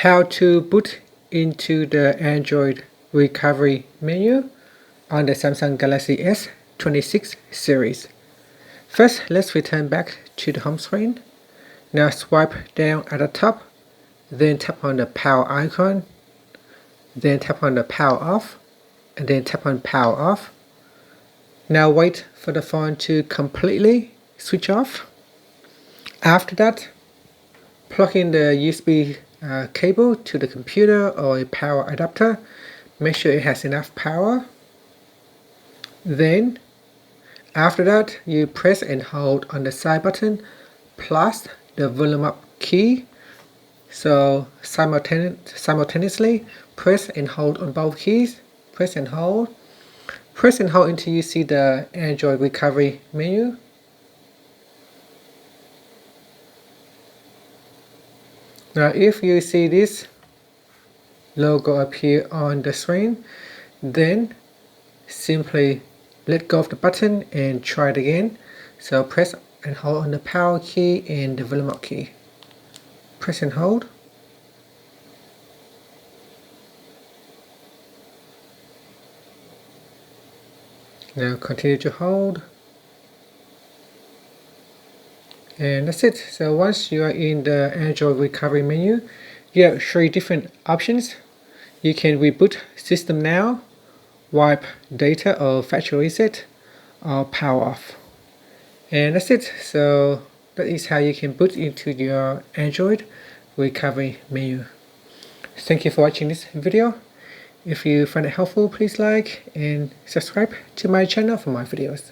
how to boot into the Android recovery menu on the Samsung Galaxy S26 series. First, let's return back to the home screen. Now swipe down at the top, then tap on the power icon, then tap on the power off, and then tap on power off. Now wait for the phone to completely switch off. After that, plug in the USB cable to the computer or a power adapter. Make sure it has enough power. Then after that, you press and hold on the side button plus the volume up key. So simultaneously press and hold on both keys. Press and hold. Press and hold until you see the Android recovery menu. Now if you see this logo appear on the screen, then simply let go of the button and try it again. So press and hold on the power key and the volume up key. Press and hold. Now continue to hold. And that's it. So once you are in the Android recovery menu, you have 3 different options. You can reboot system now, wipe data or factory reset, or power off. And that's it. So that is how you can boot into your Android recovery menu. Thank you for watching this video. If you find it helpful, please like and subscribe to my channel for more videos.